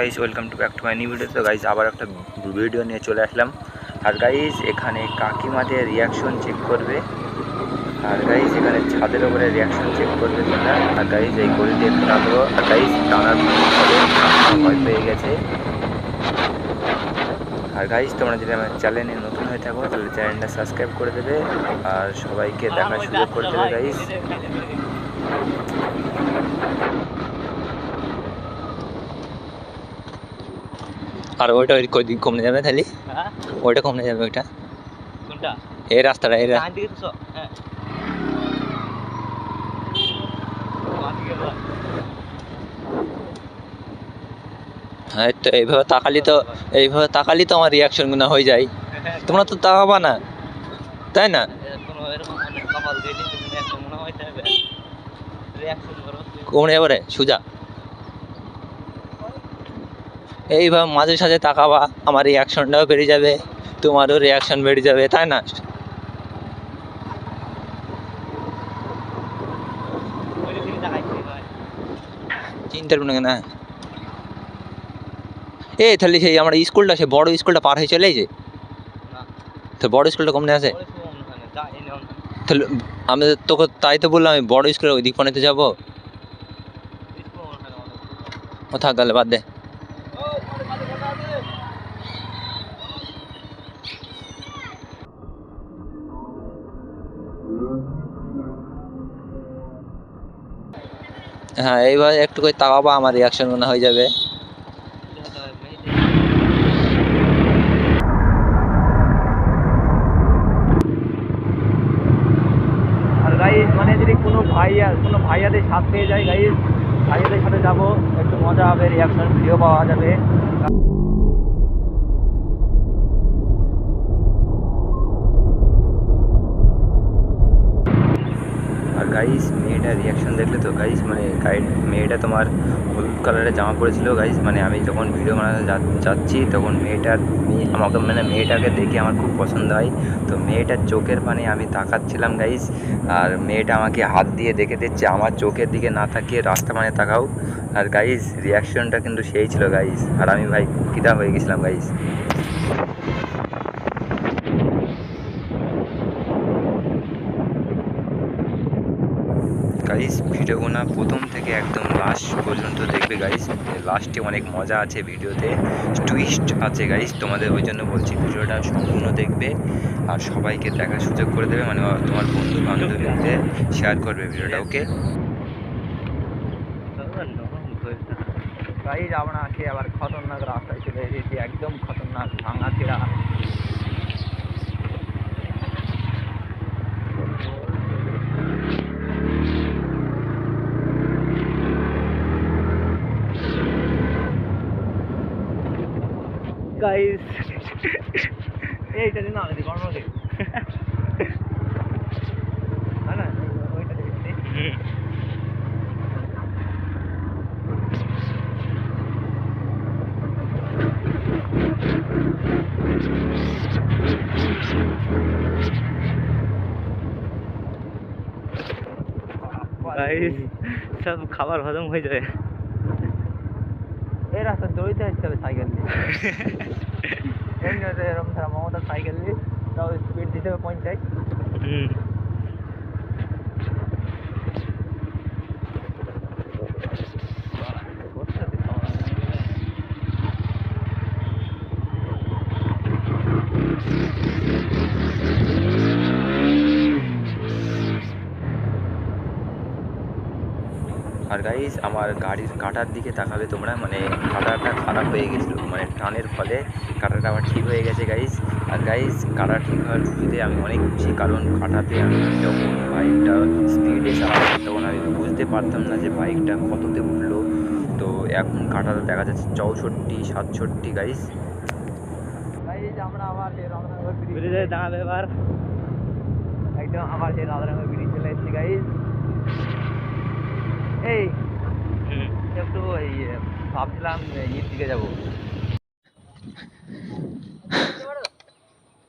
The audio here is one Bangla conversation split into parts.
Guys, welcome to back to my new video. তো গাইস আবার একটা ভিডিও নিয়ে চলে আসলাম। আর গাইস এখানে কাকিমাদের রিয়াকশন চেক করবে। আর গাইস এখানে ছাদের উপরে রিয়াকশন চেক করবে তোমরা। আর গাইস এই গলিতে একটু টানবো। আর গাইস টানার ফলে ভয় পেয়ে গেছে। আর গাইস তোমরা যদি আমার চ্যানেলে নতুন হয়ে থাকো তাহলে চ্যানেলটা সাবস্ক্রাইব করে দেবে আর সবাইকে দেখার সুযোগ করে দেবে গাইস। আর ওইটা ওই কই দিক কমে যাবে তাহলে? হ্যাঁ ওইটা কমে যাবে। ওইটা কোনটা? এই রাস্তাটা এই রাস্তা দিকে তো। হ্যাঁ তো এইভাবে তাকালি তো আমার রিয়াকশন গুলো হয়ে যায়। তোমরা তো তাকাবা না, তাই না? কমে যাবে রে সুজা। এইভাবে মাঝে সাঝে তাকাবা, আমার রিয়াকশনটাও বেড়ে যাবে, তোমারও রিয়াকশন বেড়ে যাবে, তাই না? চিন্তা করুন না। এই তাহলে সেই আমার স্কুলটা, সে বড় স্কুলটা পার হয়ে চলে যে, তো বড় স্কুলটা কমনে আছে। তাহলে আমি তোকে তাই তো বললাম, আমি বড় স্কুলের ওই দিক পানেতে যাবো। ও থাক গেলে বাদ দে। হ্যাঁ এইবার একটু করে তাকাবা, আমার রিয়াকশন মনে হয়ে যাবে। আর গাইস মানে যদি কোনো ভাইয়াদের সাথ পেয়ে যায় গাইস, ভাইয়াদের সাথে যাবো, একটু মজা হবে, রিয়াকশন ভিডিও পাওয়া যাবে। আর গাইস মেয়েটার রিয়াকশন দেখলে তো গাইস, মানে মেয়েটা তোমার হলুদ কালারের জামা পরেছিল গাইস। মানে আমি যখন ভিডিও বানাতে যাচ্ছি তখন মেয়েটাকে দেখে আমার খুব পছন্দ হয়। তো মেয়েটার চোখের পানে আমি তাকাচ্ছিলাম গাইস। আর মেয়েটা আমাকে হাত দিয়ে দেখে দিচ্ছে, আমার চোখের দিকে না তাকিয়ে রাস্তা মানে তাকাও। আর গাইস রিয়াকশনটা কিন্তু সেই ছিল গাইস। আর আমি ভাই ফিদা হয়ে গেছিলাম গাইস। গাইস ভিডিওগুলো প্রথম থেকে একদম লাস্ট পর্যন্ত দেখবে গাইস। লাস্টে অনেক মজা আছে, ভিডিওতে টুইস্ট আছে গাইস। তোমাদের ওই জন্য বলছি ভিডিওটা সম্পূর্ণ দেখবে আর সবাইকে দেখার সুযোগ করে দেবে, মানে তোমার বন্ধু বান্ধবীদের শেয়ার করবে ভিডিওটা। ওকে গাইস আমরা আবার খতরনাক রাস্তায় চলে এসেছি, একদম খতরনাক ভাঙা ছেঁড়া। গাইস এইটা দিন আগে দিই গরম দিই না ওইটা দিই। গাইস সব খাবার হজম হয়ে যাবে। এই রাস্তা দৌড়িতে আসতে হবে সাইকেল দিয়ে। এরকম ছাড়া মমতা সাইকেল দিয়ে তাও স্পিড দিতে হবে 50। আর গাইস আমার গাড়ির কাটার দিকে তাকাবে তোমরা, মানে কাটাটা খারাপ হয়ে গেছিলো, মানে টানের ফলে কাটাটা আবার ঠিক হয়ে গেছে গাইস। আর গাইস কাটা ঠিক হওয়ার খুশিতে আমি অনেক খুশি, কারণ কাটাতে আমি যখন বাইকটা স্পিডে চালাতাম তখন আমি বুঝতে পারতাম না যে বাইকটা কততে উঠলো। তো এখন কাটাতে দেখা যাচ্ছে 64, 67 গাইস। আমরা আবার ব্রিজে দাঁড়াবে এবার, একদম আবার সেই রাধানগর ব্রিজ চলে এসেছি গাইস। এই একটু ভাবছিলাম ইয়ের দিকে যাবো।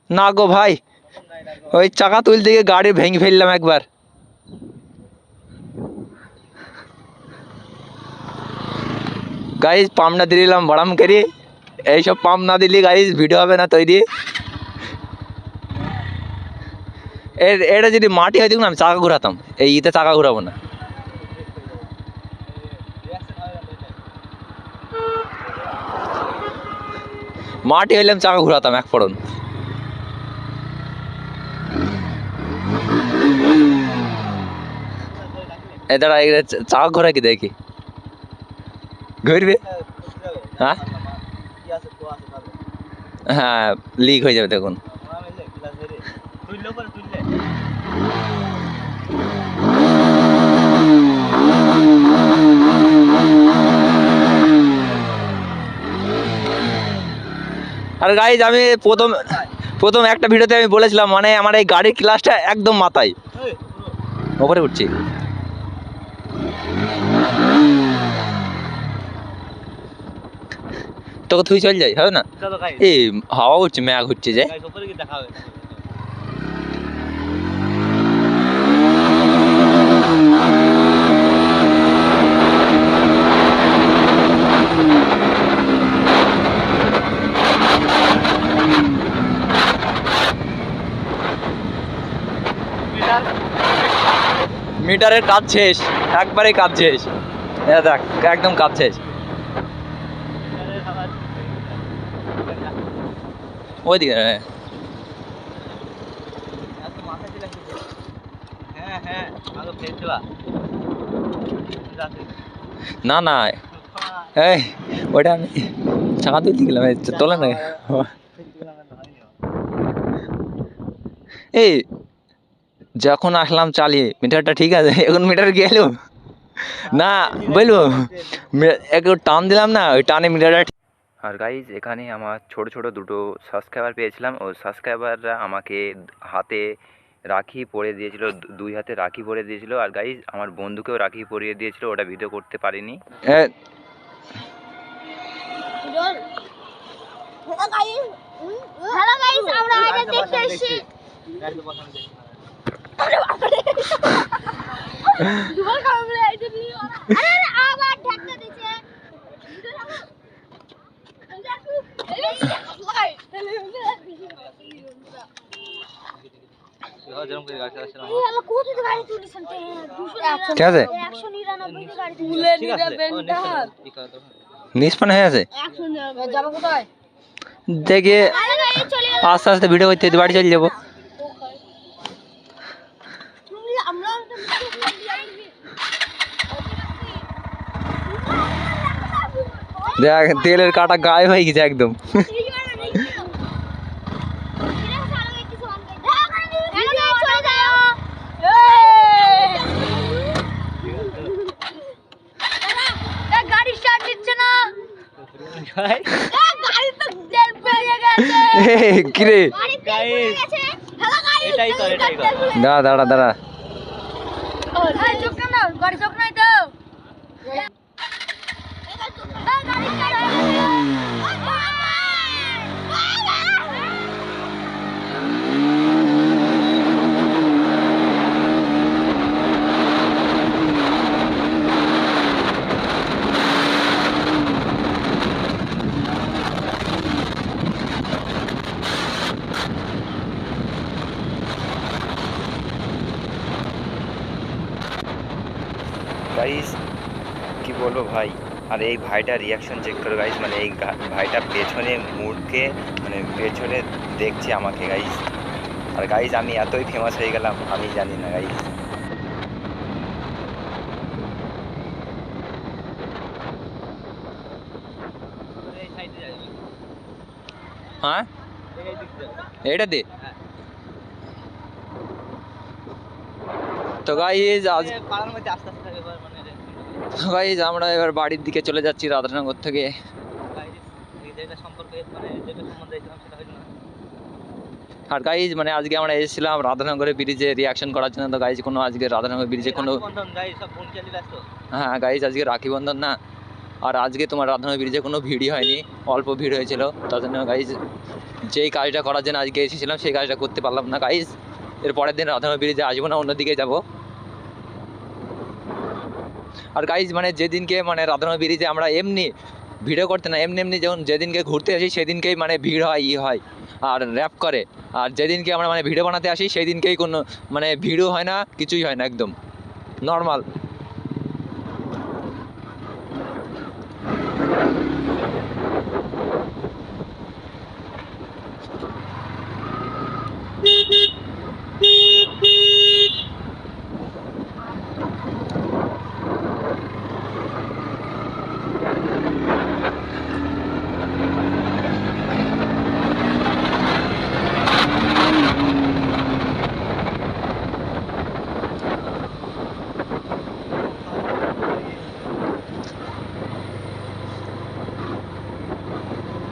না গো ভাই, ওই চাকা তুলতে গিয়ে গাড়ি ভেঙে ফেললাম একবার। গাইজ পাম্প না দিলাম বাড়াম করি, এইসব পাম্প না দিলে গাইজ ভিডিও হবে না তৈরি। এটা যদি মাটি হয় দেখুন আমি চাকা ঘুরাতাম, এই ইতে চাকা ঘুরাবো না। মাটি হইলে আমি চাকা ঘুরাতাম এক ফোড়ন। এ দাঁড়া চাকা ঘোরা কি দেখি ঘুরবে। হ্যাঁ হ্যাঁ লিক হয়ে যাবে দেখুন। আর গাইজ আমি প্রথম একটা ভিডিওতে আমি বলেছিলাম মানে আমার এই গাড়ির ক্লাসটা একদম মাথায় ওপরে উঠছি। তোকে তুই চল যাই হবে না, এই হাওয়া উঠছে ম্যাগ হচ্ছে যে। মিটারের কাজ শেষ, একবারে কাজ শেষ। দেখ একদম কাজ শেষ। ওইদিকে না না এই ওইটা আমি চাকা তুলতে গেলাম তোলা না। এই যখন আসলাম চালিয়ে মিটারটা ঠিক আছে, এখন মিটার গেল না বলবো একটু টান দিলাম না, ওই টানে মিটারটা। আর গাইজ এখানে আমার ছোট ছোট দুটো সাবস্ক্রাইবার পেয়েছিলাম, ও সাবস্ক্রাইবাররা আমাকে হাতে রাখি পরে দিয়েছিল, দুই হাতে রাখি পরে দিয়েছিল। আর গাইজ আমার বন্ধুকেও রাখি পরিয়ে দিয়েছিল, ওটা ভিডিও করতে পারিনি। হ্যালো গাইস, আমরা আগে দেখতে এসেছি। দুবার কামড়ে আইছে নি। আরে আবার ঢাকনা দিছে। নিষ্পন্ন হয়ে আছে দেখে আস্তে আস্তে ভিডিও করতে বাড়ি চলে যাবো। দেখ তেলের কাটা গায়ে হয়ে গেছে একদম। কিরে দাঁড়া দাঁড়া দাঁড়া গাইস কি বলবো ভাই, আর এই ভাইটার রিয়াকশন চেক করো গাইস, মানে এই ভাইটা পেছনে মুড়কে মানে পেছনে দেখছে আমাকে গাইস। আর গাইস আমি এতই ফেমাস হয়ে গেলাম আমি জানি না গাইস। হ্যাঁ এইটা দে তো গাইস আজ গাইস আমরা এবার বাড়ির দিকে চলে যাচ্ছি রাধানগর থেকে। আর গাইজ মানে আজকে আমরা এসেছিলাম রাধানগরে ব্রিজে রিয়াকশন করার জন্য। তো গাইজ কোনো আজকে রাধানগর ব্রিজে কোনো হ্যাঁ গাইজ আজকে রাখি বন্ধন না, আর আজকে তোমার রাধানগর ব্রিজে কোনো ভিড়ই হয়নি, অল্প ভিড় হয়েছিল। তার জন্য গাইজ যেই কাজটা করার জন্য আজকে এসেছিলাম সেই কাজটা করতে পারলাম না গাইজ। এর পরের দিন রাধানগর ব্রিজে আসবো না, অন্যদিকে যাব। আর গাইজ মানে যেদিনকে মানে রাধানগর ব্রিজে আমরা এমনি ভিডিও করতে না, এমনি এমনি যখন যেদিনকে ঘুরতে আসি সেদিনকেই মানে ভিড় হয় হয় আর র্যাপ করে। আর যেদিনকে আমরা মানে ভিডিও বানাতে আসি সেই দিনকেই কোনো মানে ভিড়ও হয় না, কিছুই হয় না, একদম নর্মাল।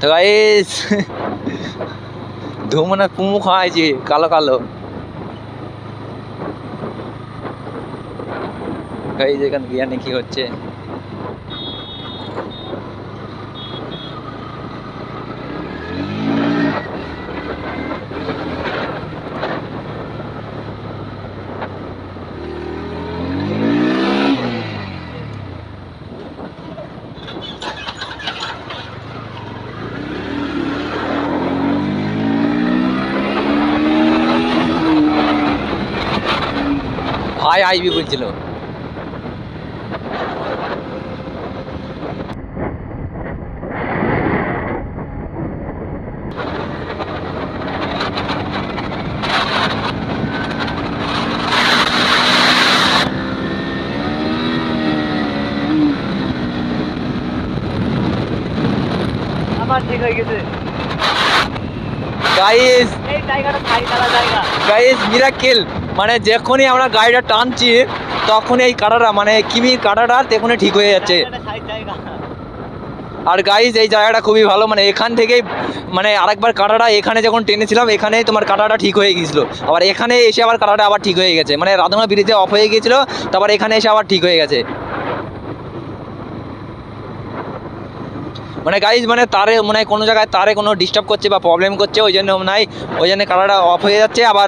তো গাইস ধুমনা পুমু খাওয়াইছি কালো কালো। গাইস এখানে বিরিয়ানি কি হচ্ছে? ভাই আইবি বলছিল। আমার ঠিক হয়ে গেছে গাইস এই জায়গাটা খাই করা জায়গা। গাইস মিরাকেল, মানে যখনই আমরা গাড়িটা টানছি তখনই এই কাটাটা মানে কিমির কাটাটা তখনই ঠিক হয়ে যাচ্ছে। জায়গাটা খাই জায়গা। আর গাইস এই জায়গাটা খুবই ভালো, মানে এখান থেকেই মানে আরেকবার কাটাটা এখানে যখন টেনেছিলাম এখানেই তোমার কাটাটা ঠিক হয়ে গিয়েছিল, আবার এখানে এসে আবার কাটাটা আবার ঠিক হয়ে গেছে, মানে রাধানা ব্রিজে অফ হয়ে গিয়েছিল তারপর এখানে এসে আবার ঠিক হয়ে গেছে। মানে গাইজ মানে তারে মনে হয় কোনো জায়গায় তারে কোনো ডিস্টার্ব করছে বা প্রবলেম করছে, ওই জন্য মনে হয় ওই জন্য কাটাটা অফ হয়ে যাচ্ছে আবার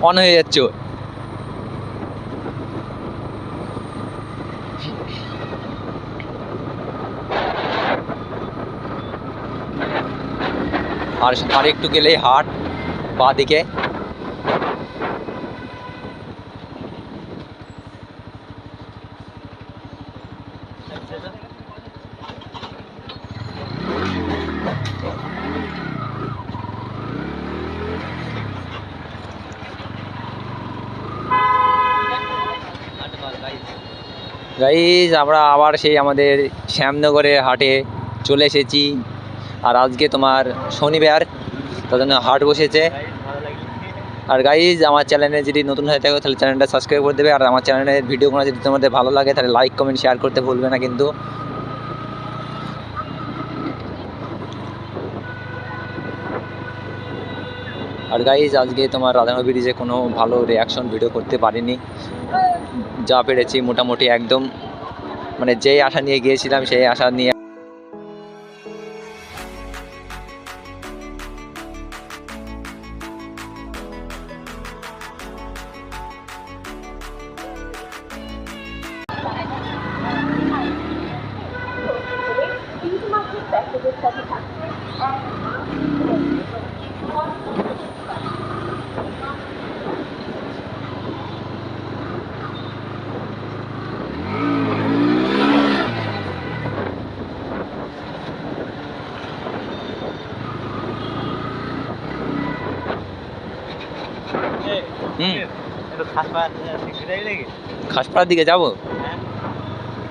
অন হয়ে যাচ্ছে। আর একটু গেলেই হাট বাঁ দিকে। গাইজ আমরা আবার সেই আমাদের শ্যামনগরের হাটে চলে এসেছি। আর আজকে তোমার শনিবার, তার জন্য হাট বসেছে। আর গাইজ আমার চ্যানেলে যদি নতুন হয়ে থাকে তাহলে চ্যানেলটা সাবস্ক্রাইব করে দেবে। আর আমার চ্যানেলের ভিডিওগুলো যদি তোমাদের ভালো লাগে তাহলে লাইক কমেন্ট শেয়ার করতে ভুলবে না কিন্তু। আর গাইজ আজকে তোমার রাধানগর ব্রিজে কোনো ভালো রিয়াকশন ভিডিও করতে পারিনি, যা পেরেছি মোটামুটি একদম মানে যেই আশা নিয়ে গিয়েছিলাম সেই আশা নিয়ে। একটু খাসপাড়া শিখতে নাকি? খাসপাড়ার দিকে যাবো।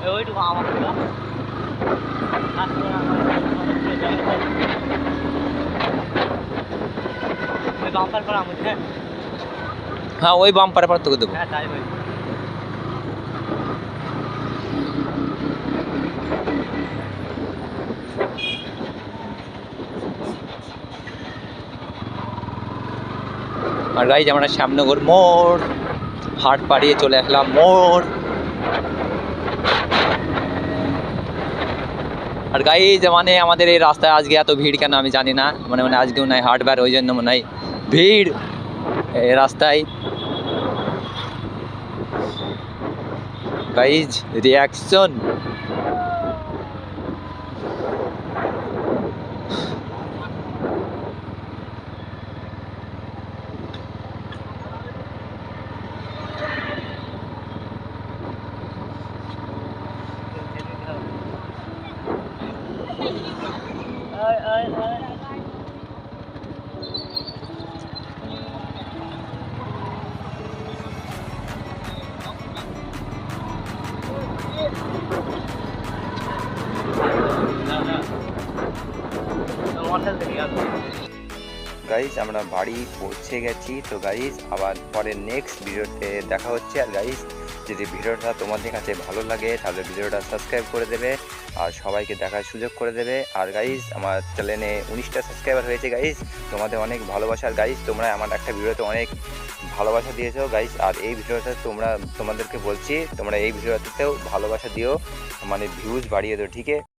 হ্যাঁ ওইটুকু আমার বাম্পার করা আমার। হ্যাঁ হ্যাঁ ওই বাম্পারে পর তোকে দেবো। হ্যাঁ তাই ভাই। আর গাইজ আমরা শ্যামনগর মোড় হাট পাড়িয়ে চলে আসলাম মোড়। আর গাইজ মানে আমাদের এই রাস্তায় আজকে এত ভিড় কেন আমি জানি না, মানে মানে আজকে মনে হয় হাটবার ওই জন্য মনে হয় ভিড় এই রাস্তায়। গাইজ রিয়াকশন গাইস আমরা বাড়ি পৌঁছে গেছি। তো গাইস আবার পরে নেক্সট ভিডিওতে দেখা হচ্ছে। আর গাইস যদি ভিডিওটা তোমাদের কাছে ভালো লাগে তাহলে ভিডিওটা সাবস্ক্রাইব করে দেবে আর সবাইকে দেখার সুযোগ করে দেবে। আর গাইস আমার চ্যানেলে 19টা সাবস্ক্রাইবার হয়েছে গাইস, তোমাদের অনেক ভালোবাসার গাইস, তোমরা আমার একটা ভিডিওতে অনেক ভালোবাসা দিয়েছো গাইস। আর এই ভিডিওটা তোমাদেরকে বলছি তোমরা এই ভিডিওতেও ভালোবাসা দিও, মানে ভিউজ বাড়িয়ে দিও, ঠিক আছে।